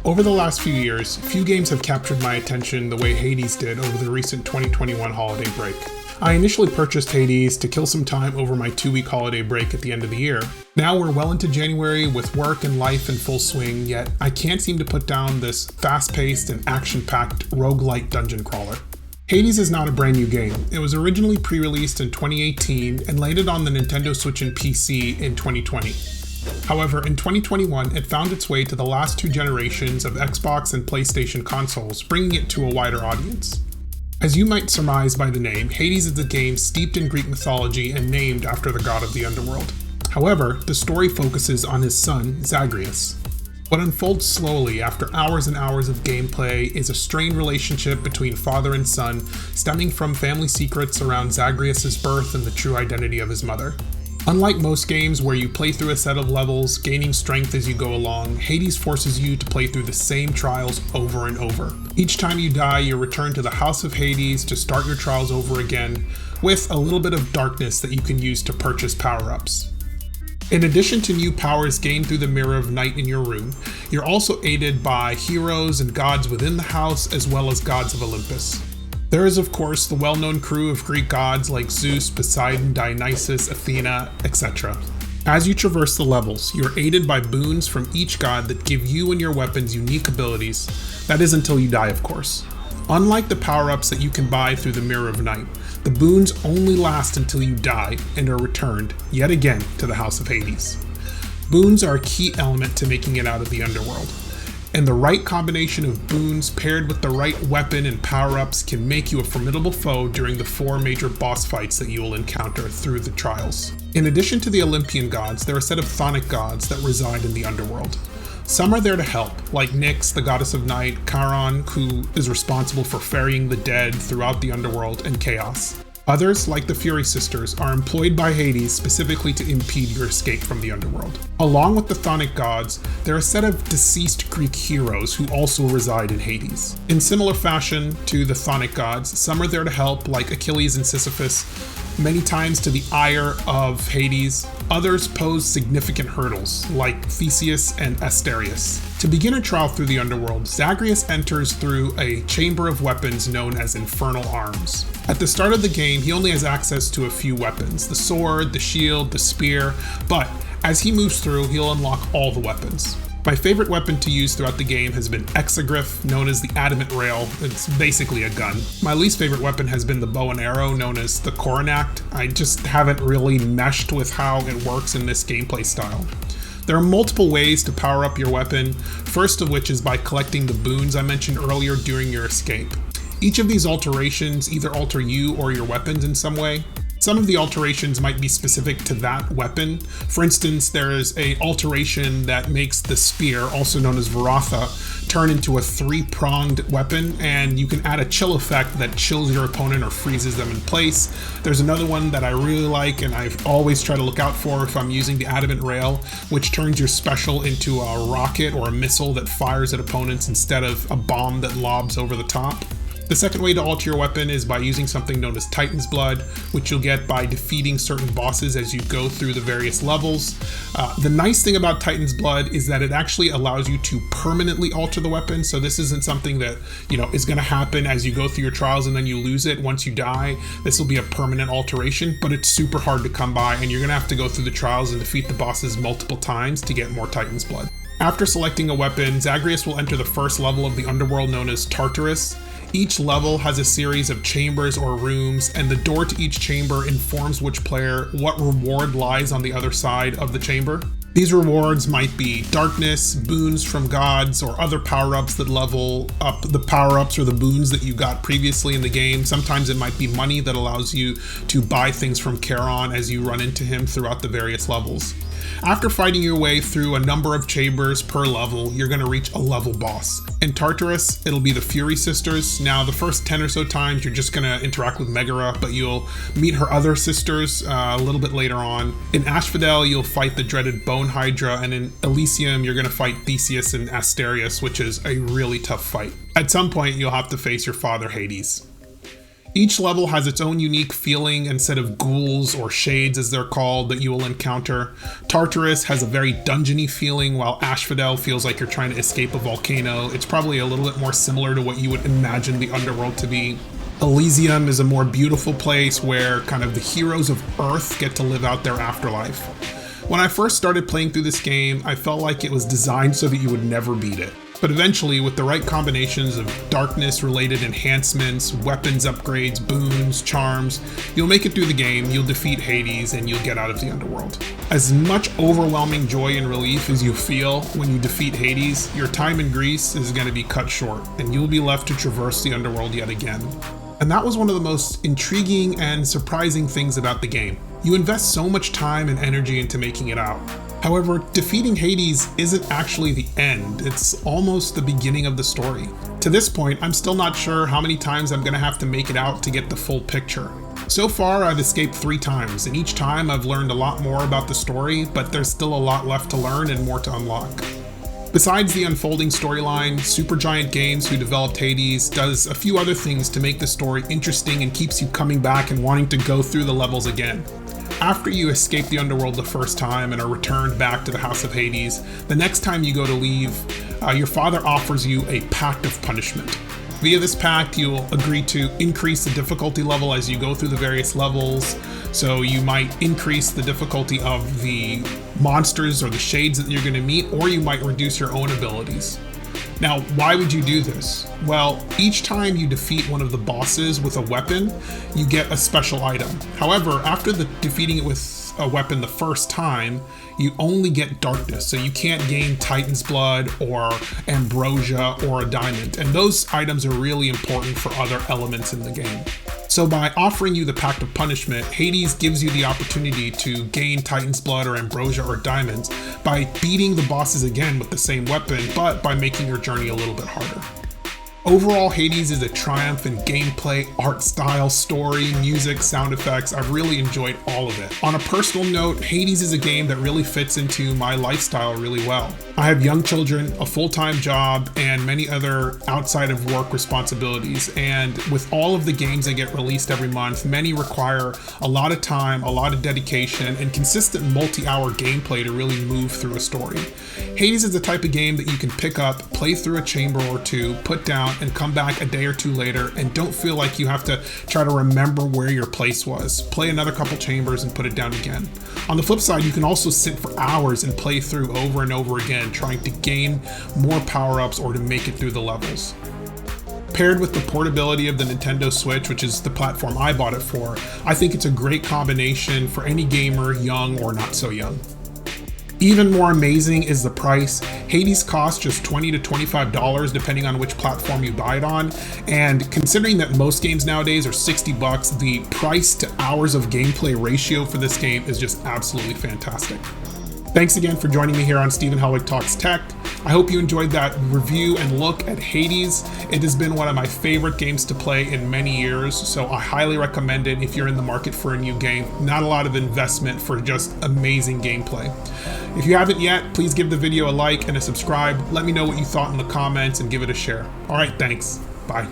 Over the last few years, few games have captured my attention the way Hades did over the recent 2021 holiday break. I initially purchased Hades to kill some time over my 2-week holiday break at the end of the year. Now we're well into January with work and life in full swing, yet I can't seem to put down this fast-paced and action-packed roguelite dungeon crawler. Hades is not a brand new game. It was originally pre-released in 2018 and landed on the Nintendo Switch and PC in 2020. However, in 2021, it found its way to the last 2 generations of Xbox and PlayStation consoles, bringing it to a wider audience. As you might surmise by the name, Hades is a game steeped in Greek mythology and named after the god of the underworld. However, the story focuses on his son, Zagreus. What unfolds slowly after hours and hours of gameplay is a strained relationship between father and son, stemming from family secrets around Zagreus' birth and the true identity of his mother. Unlike most games where you play through a set of levels, gaining strength as you go along, Hades forces you to play through the same trials over and over. Each time you die, you return to the House of Hades to start your trials over again, with a little bit of darkness that you can use to purchase power-ups. In addition to new powers gained through the Mirror of Night in your room, you're also aided by heroes and gods within the house as well as gods of Olympus. There is of course the well-known crew of Greek gods like Zeus, Poseidon, Dionysus, Athena, etc. As you traverse the levels, you're aided by boons from each god that give you and your weapons unique abilities. That is until you die, of course. Unlike the power-ups that you can buy through the Mirror of Night, the boons only last until you die and are returned, yet again, to the House of Hades. Boons are a key element to making it out of the Underworld, and the right combination of boons paired with the right weapon and power-ups can make you a formidable foe during the 4 major boss fights that you will encounter through the trials. In addition to the Olympian gods, there are a set of chthonic gods that reside in the Underworld. Some are there to help, like Nyx, the goddess of night, Charon, who is responsible for ferrying the dead throughout the Underworld, and Chaos. Others, like the Fury Sisters, are employed by Hades specifically to impede your escape from the Underworld. Along with the chthonic gods, there are a set of deceased Greek heroes who also reside in Hades. In similar fashion to the chthonic gods, some are there to help, like Achilles and Sisyphus, many times to the ire of Hades. Others pose significant hurdles, like Theseus and Asterius. To begin a trial through the Underworld, Zagreus enters through a chamber of weapons known as Infernal Arms. At the start of the game, he only has access to a few weapons, the sword, the shield, the spear, but as he moves through, he'll unlock all the weapons. My favorite weapon to use throughout the game has been Exegryph, known as the Adamant Rail. It's basically a gun. My least favorite weapon has been the bow and arrow, known as the Coronact. I just haven't really meshed with how it works in this gameplay style. There are multiple ways to power up your weapon, first of which is by collecting the boons I mentioned earlier during your escape. Each of these alterations either alter you or your weapons in some way. Some of the alterations might be specific to that weapon. For instance, there is an alteration that makes the spear, also known as Varatha, turn into a 3-pronged weapon, and you can add a chill effect that chills your opponent or freezes them in place. There's another one that I really like and I've always tried to look out for if I'm using the Adamant Rail, which turns your special into a rocket or a missile that fires at opponents instead of a bomb that lobs over the top. The second way to alter your weapon is by using something known as Titan's Blood, which you'll get by defeating certain bosses as you go through the various levels. The nice thing about Titan's Blood is that it actually allows you to permanently alter the weapon, so this isn't something that is going to happen as you go through your trials and then you lose it once you die. This will be a permanent alteration, but it's super hard to come by, and you're going to have to go through the trials and defeat the bosses multiple times to get more Titan's Blood. After selecting a weapon, Zagreus will enter the first level of the Underworld known as Tartarus. Each level has a series of chambers or rooms, and the door to each chamber informs which player what reward lies on the other side of the chamber. These rewards might be darkness, boons from gods, or other power-ups that level up the power-ups or the boons that you got previously in the game. Sometimes it might be money that allows you to buy things from Charon as you run into him throughout the various levels. After fighting your way through a number of chambers per level, you're going to reach a level boss. In Tartarus, it'll be the Fury Sisters. Now, the first 10 or so times, you're just going to interact with Megara, but you'll meet her other sisters a little bit later on. In Asphodel, you'll fight the dreaded Bone Hydra, and in Elysium, you're going to fight Theseus and Asterius, which is a really tough fight. At some point, you'll have to face your father, Hades. Each level has its own unique feeling and set of ghouls, or shades as they're called, that you will encounter. Tartarus has a very dungeony feeling, while Asphodel feels like you're trying to escape a volcano. It's probably a little bit more similar to what you would imagine the Underworld to be. Elysium is a more beautiful place where kind of the heroes of Earth get to live out their afterlife. When I first started playing through this game, I felt like it was designed so that you would never beat it. But eventually, with the right combinations of darkness-related enhancements, weapons upgrades, boons, charms, you'll make it through the game, you'll defeat Hades, and you'll get out of the Underworld. As much overwhelming joy and relief as you feel when you defeat Hades, your time in Greece is going to be cut short, and you'll be left to traverse the Underworld yet again. And that was one of the most intriguing and surprising things about the game. You invest so much time and energy into making it out. However, defeating Hades isn't actually the end, it's almost the beginning of the story. To this point, I'm still not sure how many times I'm gonna have to make it out to get the full picture. So far, I've escaped 3 times, and each time I've learned a lot more about the story, but there's still a lot left to learn and more to unlock. Besides the unfolding storyline, Supergiant Games, who developed Hades, does a few other things to make the story interesting and keeps you coming back and wanting to go through the levels again. After you escape the Underworld the first time and are returned back to the House of Hades, the next time you go to leave, your father offers you a pact of punishment. Via this pact, you'll agree to increase the difficulty level as you go through the various levels. So you might increase the difficulty of the monsters or the shades that you're going to meet, or you might reduce your own abilities. Now, why would you do this? Well, each time you defeat one of the bosses with a weapon, you get a special item. However, after defeating it with a weapon the first time, you only get darkness, so you can't gain Titan's Blood or Ambrosia or a diamond, and those items are really important for other elements in the game. So by offering you the Pact of Punishment, Hades gives you the opportunity to gain Titan's Blood or Ambrosia or diamonds by beating the bosses again with the same weapon, but by making your journey a little bit harder. Overall, Hades is a triumph in gameplay, art style, story, music, sound effects. I've really enjoyed all of it. On a personal note, Hades is a game that really fits into my lifestyle really well. I have young children, a full-time job, and many other outside of work responsibilities. And with all of the games that get released every month, many require a lot of time, a lot of dedication, and consistent multi-hour gameplay to really move through a story. Hades is the type of game that you can pick up, play through a chamber or two, put down, and come back a day or two later and don't feel like you have to try to remember where your place was. Play another couple chambers and put it down again. On the flip side, you can also sit for hours and play through over and over again, trying to gain more power-ups or to make it through the levels. Paired with the portability of the Nintendo Switch, which is the platform I bought it for, I think it's a great combination for any gamer, young or not so young. Even more amazing is the price. Hades costs just $20 to $25 depending on which platform you buy it on, and considering that most games nowadays are $60, the price to hours of gameplay ratio for this game is just absolutely fantastic. Thanks again for joining me here on Stephen Helwig Talks Tech. I hope you enjoyed that review and look at Hades. It has been one of my favorite games to play in many years, so I highly recommend it if you're in the market for a new game. Not a lot of investment for just amazing gameplay. If you haven't yet, please give the video a like and a subscribe. Let me know what you thought in the comments and give it a share. All right, thanks. Bye.